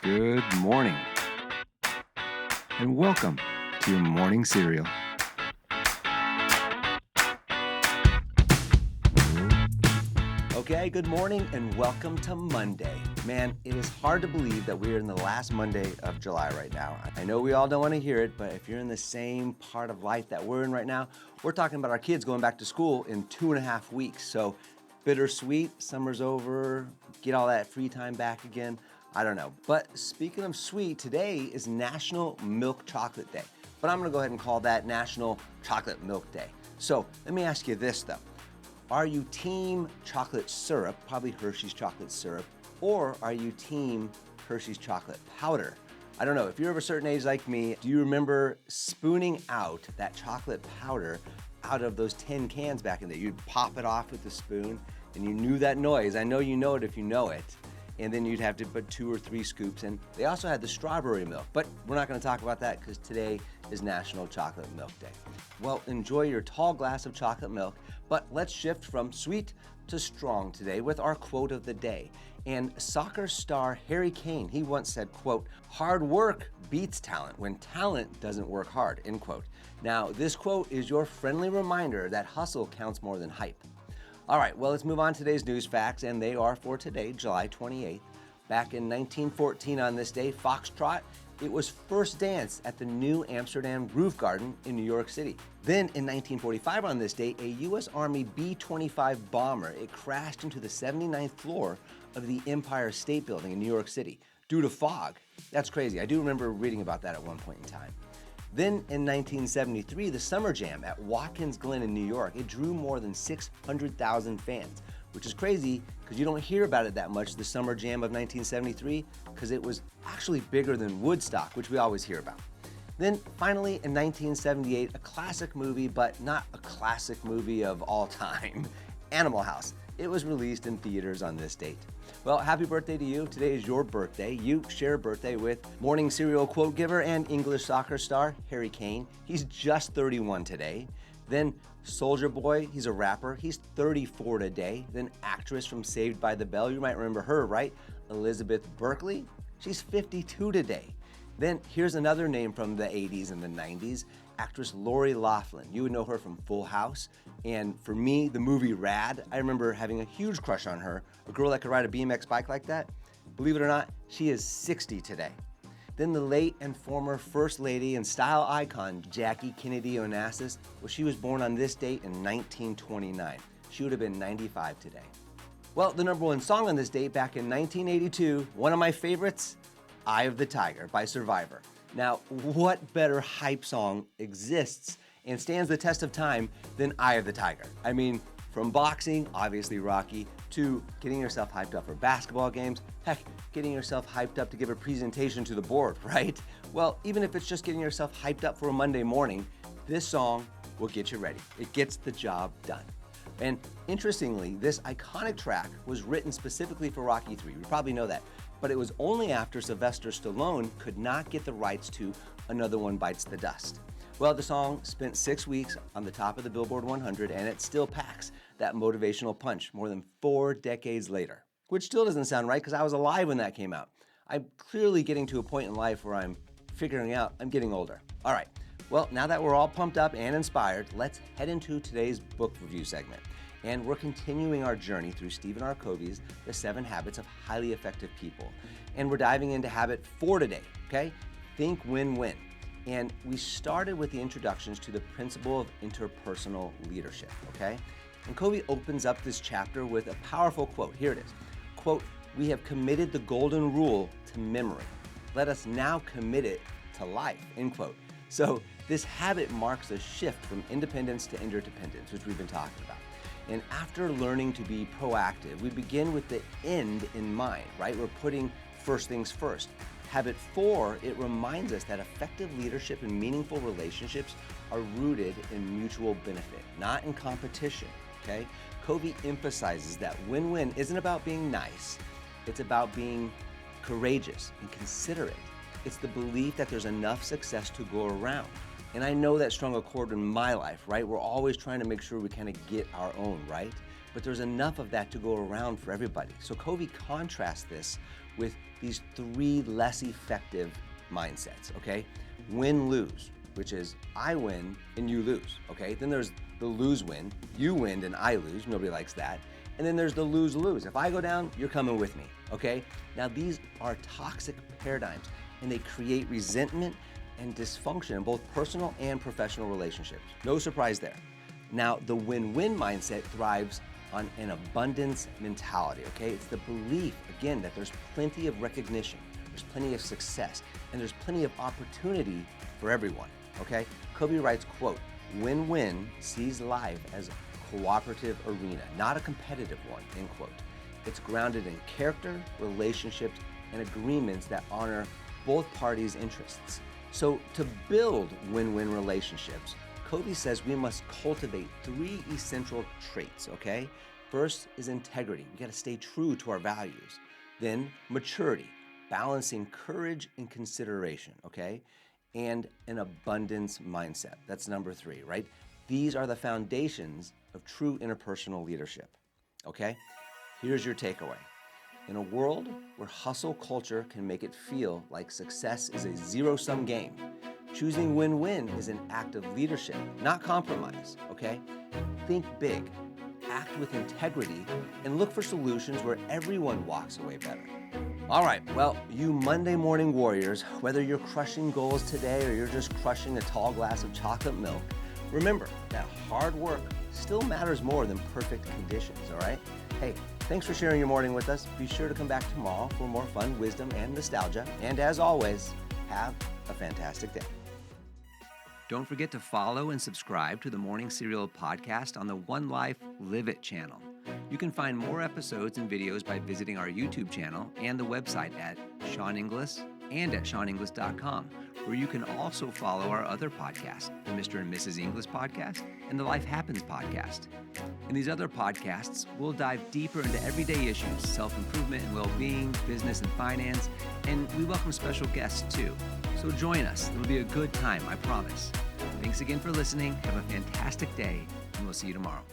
Good morning, and welcome to your morning cereal. Okay, good morning and welcome to Monday. Man, it is hard to believe that we're in the last Monday of July right now. I know we all don't want to hear it, but if you're in the same part of life that we're in right now, we're talking about our kids going back to school in 2.5 weeks. So bittersweet, summer's over, get all that free time back again. I don't know. But speaking of sweet, today is National Milk Chocolate Day. But I'm going to go ahead and call that National Chocolate Milk Day. So let me ask you this though. Are you team chocolate syrup, probably Hershey's chocolate syrup, or are you team Hershey's chocolate powder? I don't know, if you're of a certain age like me, do you remember spooning out that chocolate powder out of those tin cans back in there? You'd pop it off with the spoon and you knew that noise. I know you know it if you know it. And then you'd have to put 2 or 3 scoops in. They also had the strawberry milk, but we're not gonna talk about that because today is National Chocolate Milk Day. Well, enjoy your tall glass of chocolate milk, but let's shift from sweet to strong today with our quote of the day. And soccer star Harry Kane, he once said, quote, "Hard work beats talent when talent doesn't work hard," end quote. Now, this quote is your friendly reminder that hustle counts more than hype. All right, well, let's move on to today's news facts, and they are for today, July 28th. Back in 1914 on this day, Foxtrot, it was first danced at the New Amsterdam Groove Garden in New York City. Then in 1945 on this day, a U.S. Army B-25 bomber, it crashed into the 79th floor of the Empire State Building in New York City due to fog. That's crazy. I do remember reading about that at one point in time. Then in 1973, the Summer Jam at Watkins Glen in New York, it drew more than 600,000 fans, which is crazy because you don't hear about it that much, the Summer Jam of 1973, because it was actually bigger than Woodstock, which we always hear about. Then finally in 1978, a classic movie, but not a classic movie of all time, Animal House. It was released in theaters on this date. Well, happy birthday to you. Today is your birthday. You share a birthday with morning cereal quote giver and English soccer star Harry Kane. He's just 31 today. Then Soulja Boy, he's a rapper. He's 34 today. Then actress from Saved by the Bell, you might remember her, right? Elizabeth Berkley. She's 52 today. Then here's another name from the 80s and the 90s, actress Lori Loughlin. You would know her from Full House. And for me, the movie Rad, I remember having a huge crush on her, a girl that could ride a BMX bike like that. Believe it or not, she is 60 today. Then the late and former First Lady and style icon, Jackie Kennedy Onassis, well, she was born on this date in 1929. She would have been 95 today. Well, the number 1 song on this date back in 1982, one of my favorites, Eye of the Tiger by Survivor. Now, what better hype song exists and stands the test of time than Eye of the Tiger? I mean, from boxing, obviously Rocky, to getting yourself hyped up for basketball games, heck, getting yourself hyped up to give a presentation to the board, right? Well, even if it's just getting yourself hyped up for a Monday morning, this song will get you ready. It gets the job done. And interestingly, this iconic track was written specifically for Rocky III. You probably know that. But it was only after Sylvester Stallone could not get the rights to Another One Bites the Dust. Well, the song spent 6 weeks on the top of the Billboard 100, and it still packs that motivational punch more than 4 decades later. Which still doesn't sound right because I was alive when that came out. I'm clearly getting to a point in life where I'm figuring out I'm getting older. All right, well, now that we're all pumped up and inspired, let's head into today's book review segment. And we're continuing our journey through Stephen R. Covey's The 7 Habits of Highly Effective People. And we're diving into habit 4 today, okay? Think win-win. And we started with the introductions to the principle of interpersonal leadership, okay? And Covey opens up this chapter with a powerful quote. Here it is. Quote, "We have committed the golden rule to memory. Let us now commit it to life," end quote. So this habit marks a shift from independence to interdependence, which we've been talking about. And after learning to be proactive, we begin with the end in mind, right? We're putting first things first. Habit 4, it reminds us that effective leadership and meaningful relationships are rooted in mutual benefit, not in competition, okay? Covey emphasizes that win-win isn't about being nice, it's about being courageous and considerate. It's the belief that there's enough success to go around. And I know that strung a chord in my life, right? We're always trying to make sure we kind of get our own, right? But there's enough of that to go around for everybody. So Covey contrasts this with these 3 less effective mindsets, okay? Win-lose, which is I win and you lose, okay? Then there's the lose-win, you win and I lose, nobody likes that. And then there's the lose-lose. If I go down, you're coming with me, okay? Now these are toxic paradigms and they create resentment and dysfunction in both personal and professional relationships. No surprise there. Now the win-win mindset thrives on an abundance mentality, okay? It's the belief, again, that there's plenty of recognition, there's plenty of success, and there's plenty of opportunity for everyone, okay? Covey writes, quote, "Win-win sees life as a cooperative arena, not a competitive one," end quote. It's grounded in character, relationships, and agreements that honor both parties' interests. So to build win-win relationships, Covey says we must cultivate 3 essential traits, okay? First is integrity. We gotta stay true to our values. Then maturity, balancing courage and consideration, okay? And an abundance mindset. That's number 3, right? These are the foundations of true interpersonal leadership, okay? Here's your takeaway. In a world where hustle culture can make it feel like success is a zero-sum game, choosing win-win is an act of leadership, not compromise, okay? Think big, act with integrity, and look for solutions where everyone walks away better. All right, well, you Monday morning warriors, whether you're crushing goals today or you're just crushing a tall glass of chocolate milk, remember that hard work still matters more than perfect conditions, all right? Hey, thanks for sharing your morning with us. Be sure to come back tomorrow for more fun, wisdom, and nostalgia. And as always, have a fantastic day. Don't forget to follow and subscribe to the Morning Serial podcast on the One Life Live It channel. You can find more episodes and videos by visiting our YouTube channel and the website at Sean Inglis and at SeanInglis.com, where you can also follow our other podcasts, the Mr. and Mrs. Inglis podcast and the Life Happens podcast. In these other podcasts, we'll dive deeper into everyday issues, self-improvement and well-being, business and finance, and we welcome special guests too. So join us. It'll be a good time, I promise. Thanks again for listening. Have a fantastic day, and we'll see you tomorrow.